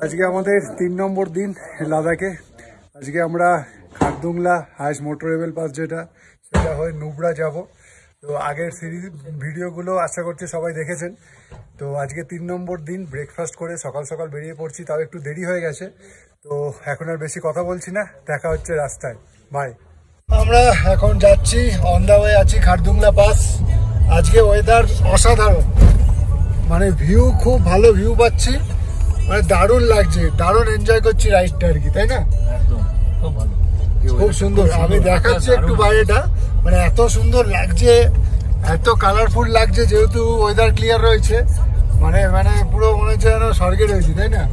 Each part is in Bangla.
আজকে আমাদের 3 নম্বর দিন লাদাখে। আজকে আমরা খারদুংলা হাইস্ট মোটরেবল পাস যেটা সেটা হয়ে নুব্রা যাব। তো আগের সিরিজ ভিডিওগুলো আশা করছি সবাই দেখেছেন। তো আজকে 3 নম্বর দিন ব্রেকফাস্ট করে সকাল সকাল বেরিয়ে পড়ছি, তাও একটু দেরি হয়ে গেছে। তো এখন আর বেশি কথা বলছি না, দেখা হচ্ছে রাস্তায়। বাই। আমরা এখন যাচ্ছি, অন দা ওয়ে আছি খারদুংলা পাস। আজকে ওয়েদার অসাধারণ, মানে ভিউ খুব ভালো ভিউ পাচ্ছি, মানে দারুণ লাগছে, দারুণ এনজয় করছি রাইডটা আর কি, তাই না? একদম খুব ভালো, খুব সুন্দর। আমি দেখাচ্ছি একটু বাইরেটা, মানে এত সুন্দর লাগছে, এত কালারফুল লাগছে, যেহেতু ওয়েদার ক্লিয়ার রয়েছে, মানে মানে পুরো মনে হচ্ছে যেন স্বর্গে রয়েছে, তাই না?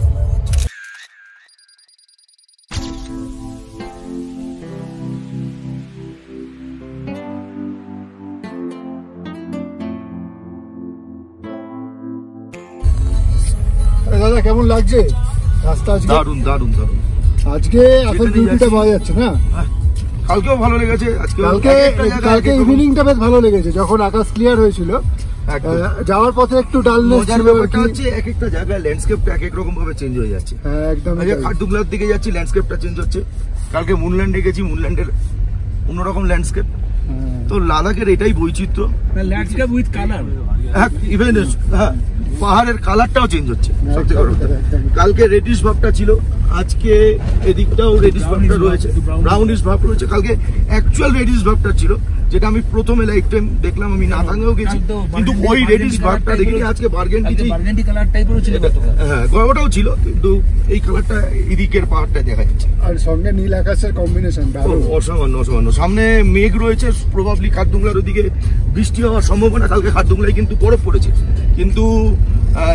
দাদা কেমন লাগছে রাস্তা? আজকে দারুণ দারুণ দারুণ। আজকে এখন ডিউটিটা পাওয়া যাচ্ছে না? কালকেও ভালো লেগেছে, কালকে ইভিনিংটা বেশ ভালো লেগেছে, যখন আকাশ ক্লিয়ার হয়েছিল। যাওয়ার পথে একটু ডালনেস ছিল, এক একটা জায়গায় ল্যান্ডস্কেপটা এক এক রকম ভাবে চেঞ্জ হয়ে যাচ্ছে। হ্যাঁ একদম। খারদুংলার দিকে যাচ্ছি, ল্যান্ডস্কেপটা চেঞ্জ হচ্ছে। কালকে মুনল্যান্ডে গেছি, মুনল্যান্ডের অন্যরকম ল্যান্ডস্কেপ। তো লাদাখের এটাই বৈচিত্র্য, ল্যান্ডস্কেপ উইথ কালার। ইভেন হ্যাঁ, পাহাড়ের কালারটাও চেঞ্জ হচ্ছে। সত্যি কথা, কালকে রেডিশ ভাবটা ছিল, আজকে এদিকটাও রেডিশ ভাবটা রয়েছে, ব্রাউনিশ ভাব রয়েছে। কালকে অ্যাকচুয়াল রেডিশ ভাবটা ছিল, যেটা আমি প্রথমে লাইফ টাইম দেখলাম। আমি নাথাঙ্গেও গেছি, কিন্তু ওই রেডিশ ভাবটা দেখিনি। আজকে বার্গেন্ডি কালার টাইপেরও ছিল, হ্যাঁ ওটাও ছিল, কিন্তু এই কালারটা এদিকের পাহাড়টা দেখা যাচ্ছে। আর সঙ্গে নীল আকাশের কম্বিনেশন অসামান্য অসামান্য। সামনে মেঘ রয়েছে, প্রবাবলি খারদুংলার ওদিকে বৃষ্টি হওয়ার সম্ভাবনা। কালকে খারদুংলায় কিন্তু বরফ পড়েছে, কিন্তু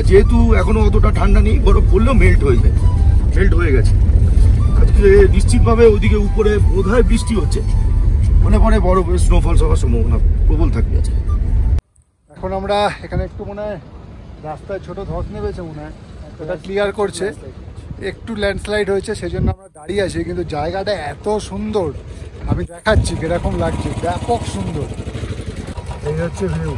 যেহেতু এখনো অতটা ঠান্ডা নেই, বরফ পড়লেও মেল্ট হয়ে গেছে। আজকে নিশ্চিতভাবে ওদিকে উপরে বোধহয় বৃষ্টি হচ্ছে, মনে পরে বরফ স্নোফল হওয়ার সম্ভাবনা প্রবল থাকবে আজকে। এখন আমরা এখানে একটু মনে হয় রাস্তায় ছোট ধস নেমেছে, মনে হয় ওটা ক্লিয়ার করছে। একটু ল্যান্ডস্লাইড হয়েছে, সেই জন্য আমরা দাঁড়িয়ে আছি, কিন্তু জায়গাটা এত সুন্দর, আমি দেখাচ্ছি কিরকম লাগছে, ব্যাপক সুন্দর। এই হচ্ছে ভিউ।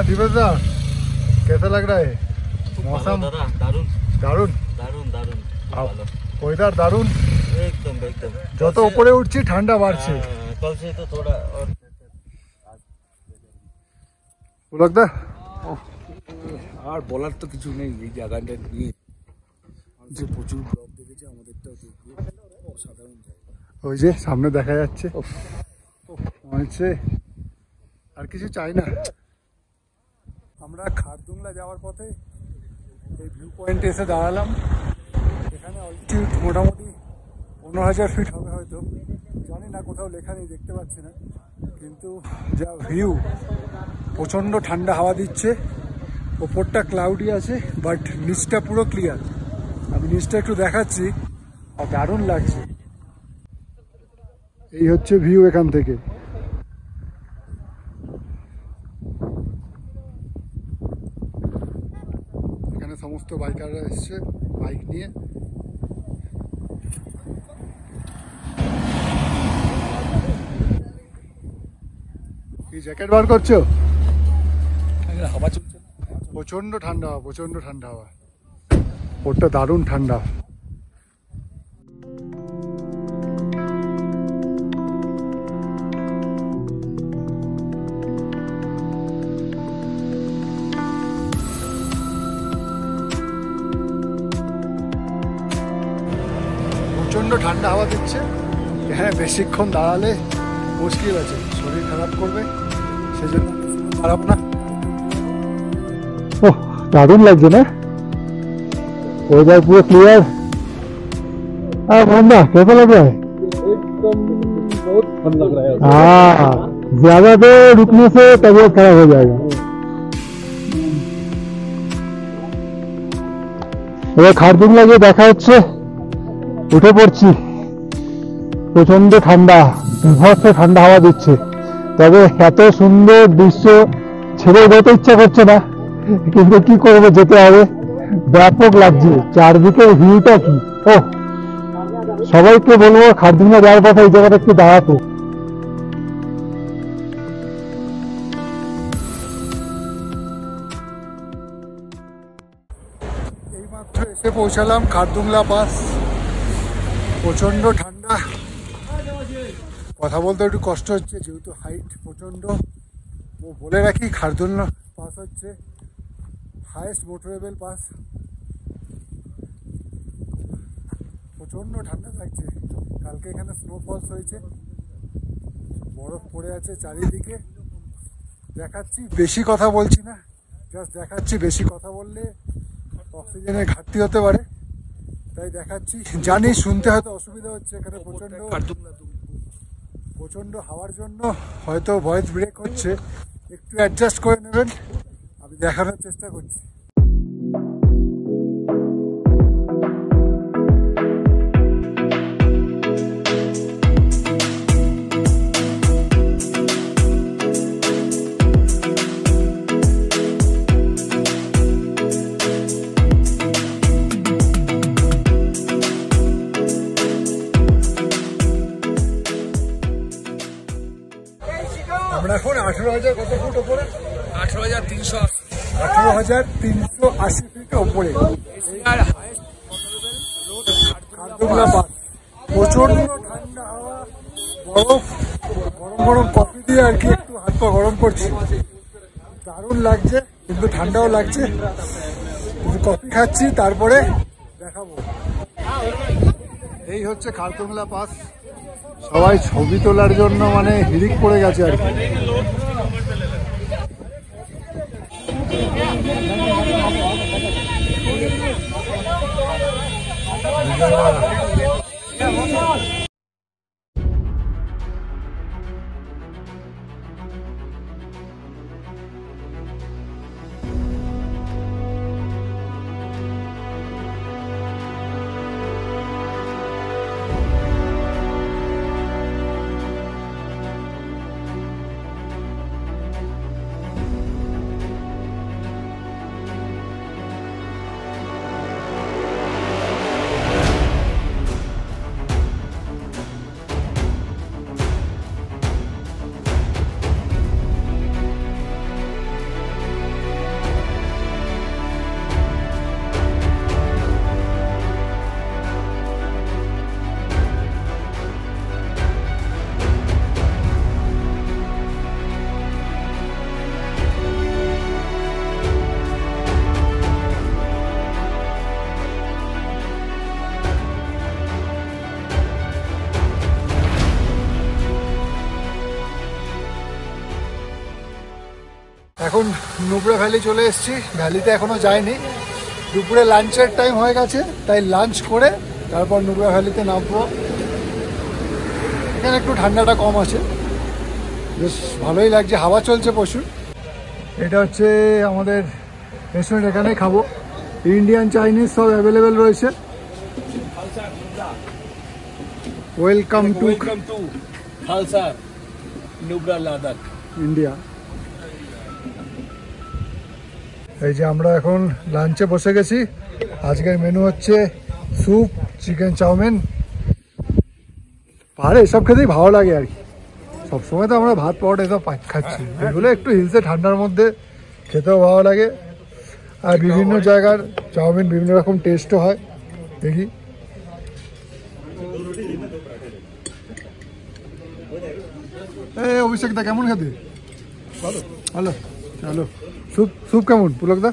दिवस दा कैसा लग रहा है? मौसम দারুণ दारुण দারুণ দারুণ, वेदर दारुण একদম একদম। যত উপরে উঠছি ঠান্ডা বাড়ছে। कल से तो थोड़ा और लगता আর বলার তো কিছু নেই। এই জায়গাটা নিয়ে যে প্রচুর ব্লগ দেখেছে, আমাদেরটাও দেখবে, অসাধারণ জায়গা। ওই যে সামনে দেখা যাচ্ছে, হচ্ছে আর কিছু চাই না। আমরা খারদুংলা যাওয়ার পথে এই ভিউ পয়েন্টে এসে দাঁড়ালাম। এখানে অল্টিটিউড মোটামুটি 15,000 ফিট হবে হয়তো, জানি না, কোথাও লেখা নেই, দেখতে পাচ্ছি না। কিন্তু যা ভিউ, প্রচণ্ড ঠান্ডা হাওয়া দিচ্ছে, ওপরটা ক্লাউডি আছে, বাট নিচটা পুরো ক্লিয়ার। আমি নিচটা একটু দেখাচ্ছি, আর দারুণ লাগছে। এই হচ্ছে ভিউ এখান থেকে। এখানে সমস্ত বাইকাররা এসছে বাইক নিয়ে। কি জ্যাকেট বার করছো? হাওয়া চলছে, প্রচন্ড ঠান্ডা হাওয়া, প্রচন্ড ঠান্ডা হাওয়া, ওটা দারুণ ঠান্ডা। প্রচন্ড ঠান্ডা হাওয়া দিচ্ছে, এখানে বেশিক্ষণ দাঁড়ালে মুশকিল আছে, শরীর খারাপ করবে, সেজন্য খারাপ না। ওহ দারুণ লাগছে না, ওয়েদার পুরো ক্লিয়ার। बंदा कैसा लग रहा है? एकदम बहुत फन लग रहा है। हाँ, ज्यादा देर रुकने से तबीयत खराब हो जाएगा। এবার খারদুংলা গিয়ে দেখা হচ্ছে। উঠে পড়ছি, প্রচন্ড ঠান্ডা, বিভৎস ঠান্ডা হাওয়া দিচ্ছে, তবে এত সুন্দর দৃশ্য ছেড়ে যেতে ইচ্ছা করছে না, কিন্তু কি করবো, যেতে হবে। ব্যাপক লাগছে চারদিকে ভিউটা কি। ও সবাইকে বলবো খারদুংলা যাওয়ার পথে এই জায়গাটা একটু দাঁড়াতো। এসে পৌঁছালাম খারদুংলা পাস। প্রচণ্ড ঠান্ডা, কথা বলতে একটু কষ্ট হচ্ছে যেহেতু হাইট প্রচণ্ড। বলে রাখি খারদুংলা পাস হচ্ছে হাইয়েস্ট মোটরেবল পাস। প্রচণ্ড ঠান্ডা লাগছে। কালকে এখানে স্নোফলস হয়েছে, বরফ পড়ে আছে চারিদিকে। দেখাচ্ছি, বেশি কথা বলছি না, জাস্ট দেখাচ্ছি। বেশি কথা বললে অক্সিজেনের ঘাটতি হতে পারে, তাই দেখাচ্ছি। জানি শুনতে হয়তো অসুবিধা হচ্ছে, এখানে প্রচণ্ড হাওয়ার জন্য হয়তো ভয়েস ব্রেক হচ্ছে, একটু অ্যাডজাস্ট করে নেবেন। আমি দেখানোর চেষ্টা করছি। আমরা এখন 18,000 কত ফুট ওপরে? 18,380 ফিট ওপরে খারদুংলা পাস। প্রচন্ড ঠান্ডা হাওয়া, বরফ, গরম গরম কফি দিয়ে আর কি একটু হাত পা গরম করছি। দারুণ লাগছে, কিন্তু ঠান্ডাও লাগছে। কফি খাচ্ছি, তারপরে দেখাবো। এই হচ্ছে খারদুংলা পাস। সবাই ছবি তোলার জন্য মানে হিড়িক পড়ে গেছে আর কি। এখন নুব্রা ভ্যালি চলে এসেছি। ভ্যালিতে এখনো যাইনি, দুপুরে লাঞ্চের টাইম হয়ে গেছে, তাই লাঞ্চ করে তারপর নুব্রা ভ্যালিতে নামবো। এখানে একটু ঠান্ডাটা কম আছে, বেশ ভালোই লাগছে, হাওয়া চলছে প্রচুর। এটা হচ্ছে আমাদের রেস্টুরেন্ট, এখানেই খাবো। ইন্ডিয়ান চাইনিজ সব অ্যাভেলেবেল রয়েছে। Welcome to Khalsa Nubra Ladakh India. এই যে আমরা এখন লাঞ্চে বসে গেছি। আজকের মেনু হচ্ছে স্যুপ, চিকেন চাউমিন। পাহাড়ে এসব খেতেই ভালো লাগে আর কি। সবসময় তো আমরা ভাত পরোটা এসব খাচ্ছি, এগুলো একটু হিলসে ঠান্ডার মধ্যে খেতেও ভালো লাগে। আর বিভিন্ন জায়গার চাউমিন বিভিন্ন রকম টেস্টও হয়। দেখি অভিষেক দা কেমন খেতে? ভালো ভালো। চলো, স্যুপ স্যুপ কেমন পুলক দা?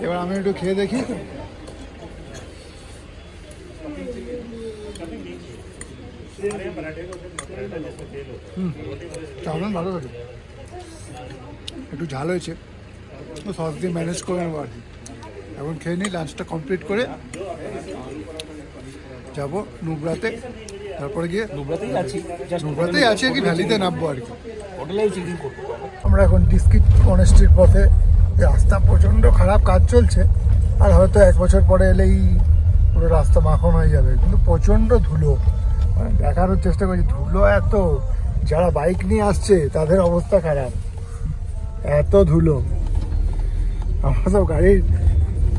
এবার আমি একটু খেয়ে দেখি। চাউমিন ভালো থাকে, একটু ঝাল হয়েছে, তো সস দিয়ে ম্যানেজ করে নেবো আর কি। এখন খেয়ে নিই, লাঞ্চটা কমপ্লিট করে যাবো নুব্রাতে। তারপরে গিয়ে নুব্রাতেই আছি আর কি, ভ্যালিতে নামবো আর কি। আমরা এখন ডিস্ট্রিক্ট অনেস্টির পথে। রাস্তা প্রচণ্ড খারাপ, কাজ চলছে, আর হয়তো 1 বছর পরে এলেই পুরো রাস্তা মাখন হয়ে যাবে। কিন্তু প্রচণ্ড ধুলো, মানে দেখানোর চেষ্টা করছি, ধুলো এত, যারা বাইক নিয়ে আসছে তাদের অবস্থা খারাপ, এত ধুলো। আমরা তো গাড়ির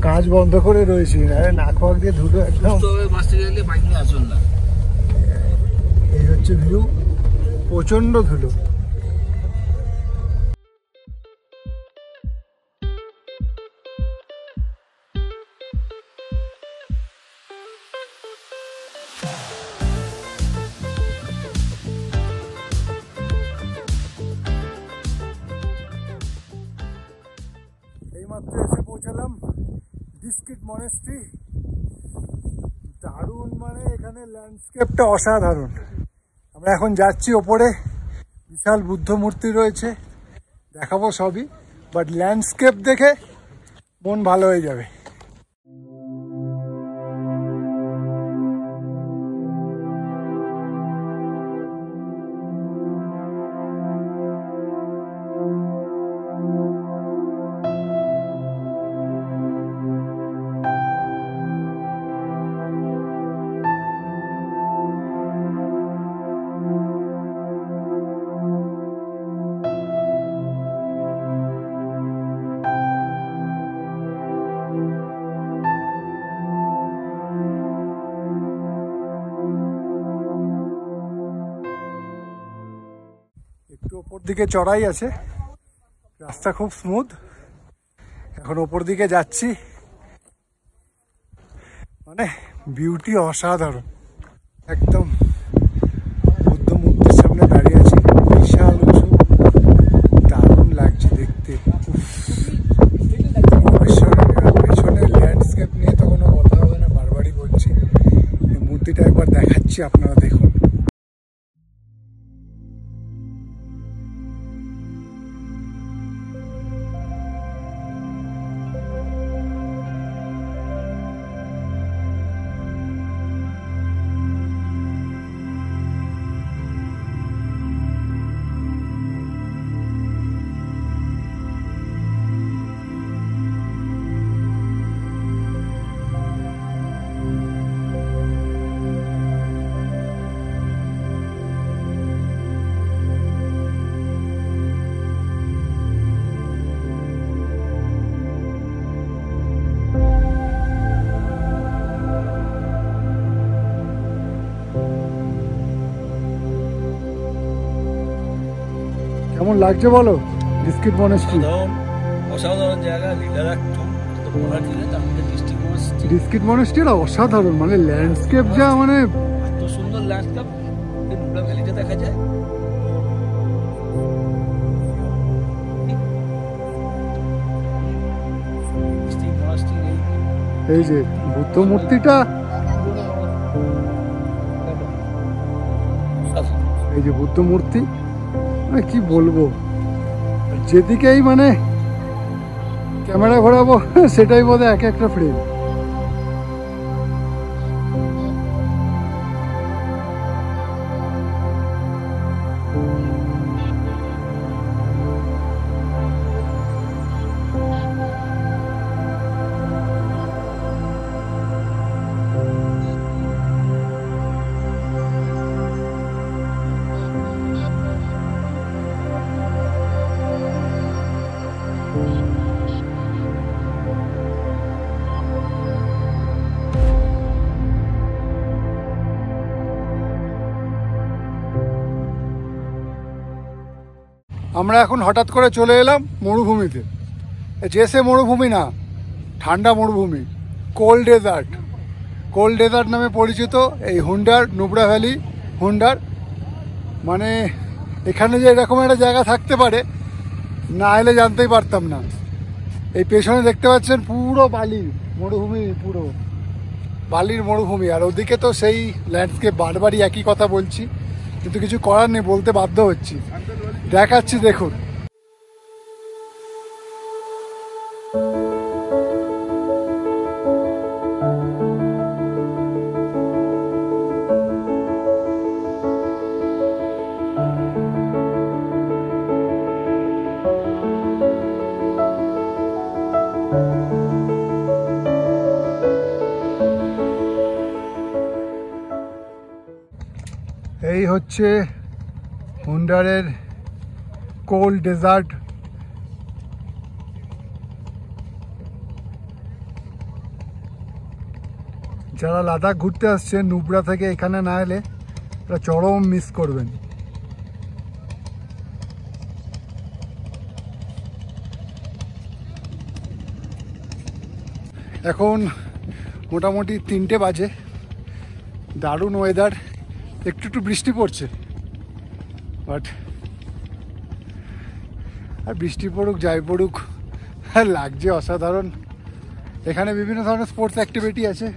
কাজ বন্ধ করে রয়েছি, নাক ফাঁক দিয়ে ধুলো একদম। এই হচ্ছে ভিউ, প্রচণ্ড ধুলো। এলাম বিস্কিট মনেস্ট্রি। দারুণ, মানে এখানে ল্যান্ডস্কেপটা অসাধারণ। আমরা এখন যাচ্ছি ওপরে, বিশাল বুদ্ধ মূর্তি রয়েছে, দেখাবো সবই, বাট ল্যান্ডস্কেপ দেখে মন ভালো হয়ে যাবে। একটু ওপর দিকে চড়াই আছে, রাস্তা খুব স্মুথ। এখন ওপর দিকে যাচ্ছি, মানে বিউটি অসাধারণ। একদম বুদ্ধ মূর্তির সামনে দাঁড়িয়ে আছি, বিশাল উঁচু, দারুণ লাগছে দেখতে। পেছনে ল্যান্ডস্কেপ নিয়ে তো কোনো কথা হবে না, বারবারই বলছি। এই মূর্তিটা একবার দেখাচ্ছি, আপনারা দেখুন। কেমন লাগছে বলো বিস্কিট মনেস্ট্রি? অসাধারণ জায়গা, লিডার বিস্কিট মনেস্ট্রিটা অসাধারণ, মানে ল্যান্ডস্কেপ যা, মানে এত সুন্দর ল্যান্ডস্কেপ, নুব্রা ভ্যালিটা দেখা যায়। এই যে বুদ্ধ মূর্তিটা, এই যে বুদ্ধ মূর্তি, মানে কি বলবো, যেদিকেই মানে ক্যামেরা ঘোরাবো সেটাই বোধহয় এক একটা ফ্রেম। আমরা এখন হঠাৎ করে চলে এলাম মরুভূমিতে। জেসে মরুভূমি না, ঠান্ডা মরুভূমি, কোল্ড ডেজার্ট। কোল্ড ডেজার্ট নামে পরিচিত এই হুন্ডার, নুব্রা ভ্যালি হুন্ডার। মানে এখানে যে এরকম একটা জায়গা থাকতে পারে, না এলে জানতেই পারতাম না। এই পেছনে দেখতে পাচ্ছেন পুরো বালি, মরুভূমি, পুরো বালির মরুভূমি। আর ওদিকে তো সেই ল্যান্ডস্কেপ, বারবারই একই কথা বলছি, কিন্তু কিছু করার নেই, বলতে বাধ্য হচ্ছি। দেখাচ্ছি দেখুন। এই হচ্ছে হুন্ডারের কোল্ড ডেজার্ট। যারা লাদাখ ঘুরতে আসছেন নুব্রা থেকে, এখানে না এলে এটা চরম মিস করবেন। এখন মোটামুটি 3টে বাজে, দারুণ ওয়েদার, একটু একটু বৃষ্টি পড়ছে, বাট আর বৃষ্টি পড়ুক যাই পড়ুক, লাগছে অসাধারণ। এখানে বিভিন্ন ধরনের স্পোর্টস অ্যাক্টিভিটি আছে।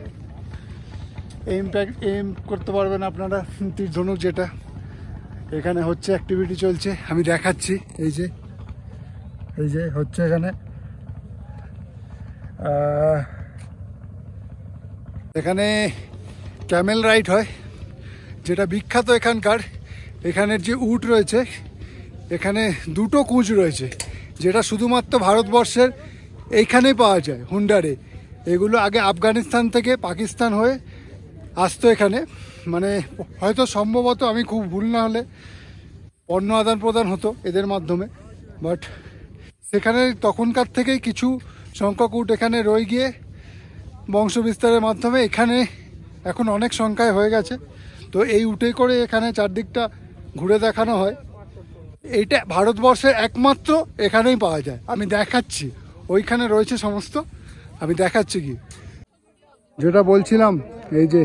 এম করতে পারবেন আপনারা, তীর ধনুক যেটা এখানে হচ্ছে, অ্যাক্টিভিটি চলছে, আমি দেখাচ্ছি। এই যে হচ্ছে এখানে, এখানে ক্যামেল রাইড হয় যেটা বিখ্যাত এখানকার। এখানের যে উট রয়েছে, এখানে দুটো কুঁজ রয়েছে যেটা শুধুমাত্র ভারতবর্ষের এইখানেই পাওয়া যায়, হুন্ডারে। এগুলো আগে আফগানিস্তান থেকে পাকিস্তান হয়ে আসতো এখানে, মানে হয়তো সম্ভবত, আমি খুব ভুল না হলে, পণ্য আদান প্রদান হতো এদের মাধ্যমে। বাট সেখানে তখনকার থেকেই কিছু সংখ্যক উট এখানে রয়ে গিয়ে বংশ বিস্তারের মাধ্যমে এখানে এখন অনেক সংখ্যায় হয়ে গেছে। তো এই উটে করে এখানে চারদিকটা ঘুরে দেখানো হয়। এইটা ভারতবর্ষের একমাত্র এখানেই পাওয়া যায়। আমি দেখাচ্ছি, ওইখানে রয়েছে সমস্ত, আমি দেখাচ্ছি কি যেটা বলছিলাম। এই যে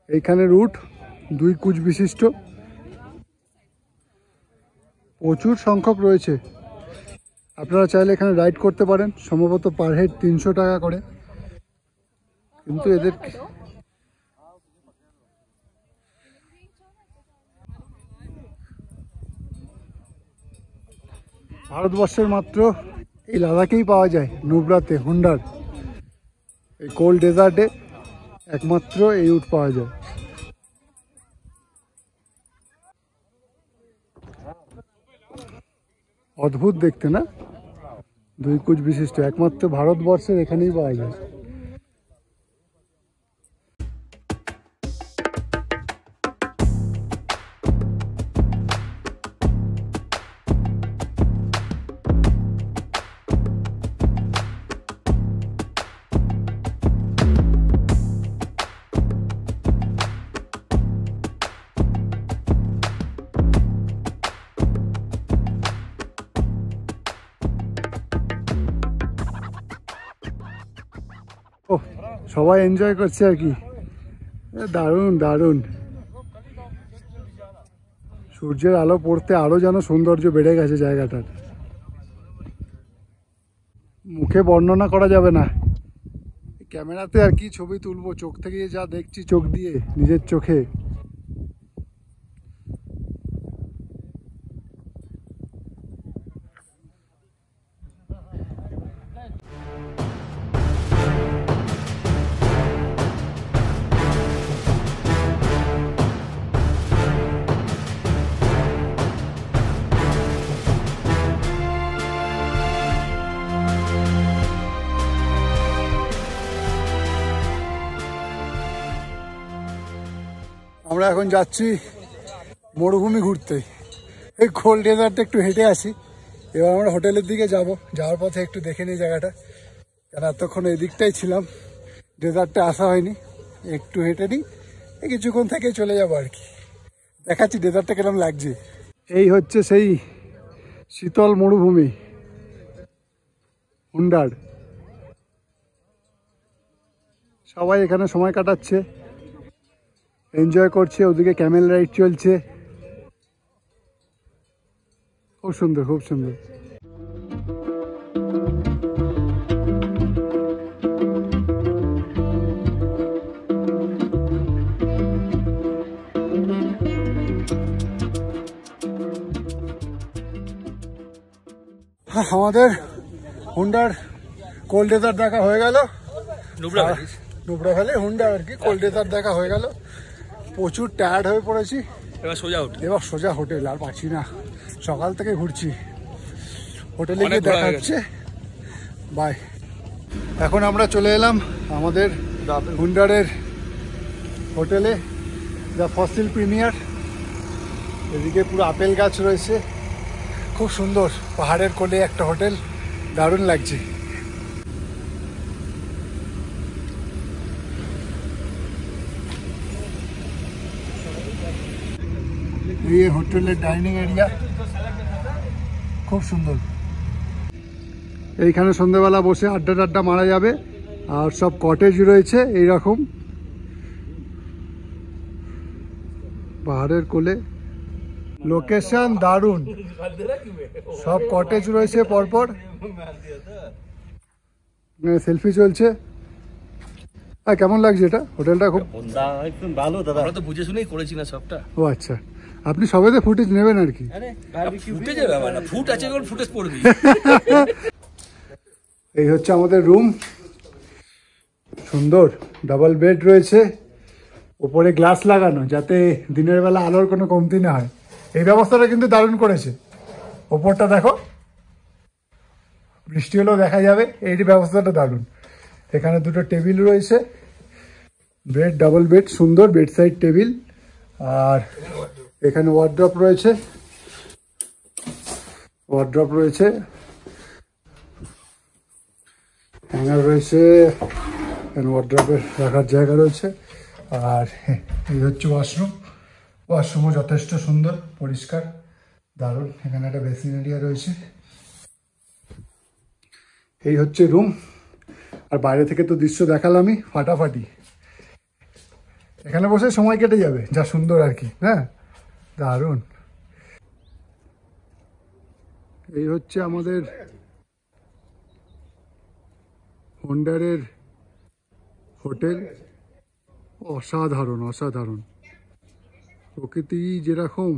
এইখানে রুট 2 কুচ বিশিষ্ট, প্রচুর সংখ্যক রয়েছে। আপনারা চাইলে এখানে রাইড করতে পারেন, সম্ভবত পার হেড 300 টাকা করে। কিন্তু এদের ভারতবর্ষের মাত্র এই লাদাখেই পাওয়া যায়, নুব্রাতে, হুন্ডার এই কোল্ড ডেজার্টে একমাত্র এই উট পাওয়া যায়। অদ্ভুত দেখতে না, 2 কুচ বিশিষ্ট, একমাত্র ভারতবর্ষের এখানেই পাওয়া যায়। ও, সবাই এনজয় করছে আর কি। দারুণ দারুণ, সূর্যের আলো পড়তে আরো যেন সৌন্দর্য বেড়ে গেছে জায়গাটার। মুখে বর্ণনা করা যাবে না, ক্যামেরাতে আর কি ছবি তুলবো, চোখ থেকে যা দেখছি, চোখ দিয়ে, নিজের চোখে। আমরা এখন যাচ্ছি মরুভূমি ঘুরতে। এই কোল্ড ডেজার্টে একটু হেঁটে আসি, এবার আমরা হোটেলের দিকে যাব। যাওয়ার পথে একটু দেখে নিই জায়গাটা, কারণ এতক্ষণ এদিকটাই ছিলাম, ডেজার্টে আসা হয়নি। একটু হেঁটে নিই, কিছুক্ষণ থেকে চলে যাবো আর কি। দেখাচ্ছি ডেজার্টটা কিরকম লাগছে। এই হচ্ছে সেই শীতল মরুভূমি হুন্ডার। সবাই এখানে সময় কাটাচ্ছে, এনজয় করছে। ওদিকে ক্যামেল রাইড চলছে, খুব সুন্দর, খুব সুন্দর। আমাদের হুন্ডার কোল্ড ডেজার্ট দেখা হয়ে গেল, নুব্রা ভ্যালি হুন্ডা আর কি। কোল্ড ডেজার্ট দেখা হয়ে গেল, প্রচুর টায়ার্ড হয়ে পড়েছি। এবার সোজা হোটেল, আর পাচ্ছি না, সকাল থেকে ঘুরছি। হোটেলে গিয়ে দেখা হচ্ছে, বাই। এখন আমরা চলে এলাম আমাদের হুন্ডারের হোটেলে, দ্য ফসিল প্রিমিয়ার। এদিকে পুরো আপেল গাছ রয়েছে, খুব সুন্দর, পাহাড়ের কোলে একটা হোটেল, দারুণ লাগছে। এই হোটেলের ডাইনিং এরিয়া খুব সুন্দর। এইখানে সন্ধ্যেবেলা বসে আড্ডা টাড্ডা মারা যাবে। আর সব কটেজ রয়েছে এইরকম পাহাড়ের কোলে, লোকেশন দারুণ। সব কটেজ রয়েছে পরপর, সেলফি চলছে। আর কেমন লাগছে এটা হোটেলটা? খুব ভালো দাদা, আমরা তো বুঝে শুনেই করেছি না সবটা। ও আচ্ছা, আপনি সবেতে ফুটেজ নেবেন আর কি? ফুটে যাবে আমার না, ফুট আছে কোন ফুটেজ পড়বি। এই হচ্ছে আমাদের রুম, সুন্দর ডাবল বেড রয়েছে, উপরে গ্লাস লাগানো যাতে দিনের বেলা আলোর কোনো কমতি না হয়। এই ব্যবস্থাটা কিন্তু দারুণ করেছে। ওপরটা দেখো, বৃষ্টি হলেও দেখা যাবে, এই ব্যবস্থাটা দারুণ। এখানে দুটো টেবিল রয়েছে, বেড ডাবল বেড, সুন্দর বেড সাইড টেবিল। আর এখানে ওয়ার্ড্রপ রয়েছে, হ্যাঙ্গার রয়েছে, এখানে ওয়ার্ড্রপের রাখার জায়গা রয়েছে। আর এই হচ্ছে ওয়াশরুমও যথেষ্ট সুন্দর, পরিষ্কার, দারুণ। এখানে একটা বেসিন এরিয়া রয়েছে। এই হচ্ছে রুম। আর বাইরে থেকে তো দৃশ্য দেখালামই, ফাটাফাটি। এখানে বসে সময় কেটে যাবে, যা সুন্দর আর কি। হ্যাঁ, দারুণ। এই হচ্ছে আমাদের হোন্ডারের হোটেল। অসাধারণ। প্রকৃতি যেরকম,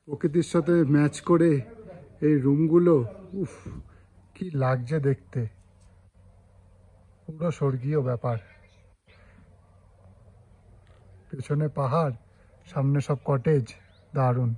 প্রকৃতির সাথে ম্যাচ করে এই রুমগুলো, উফ কি লাগছে দেখতে, পুরো স্বর্গীয় ব্যাপার। পেছনে পাহাড়, সামনে সব কটেজ, দারুণ।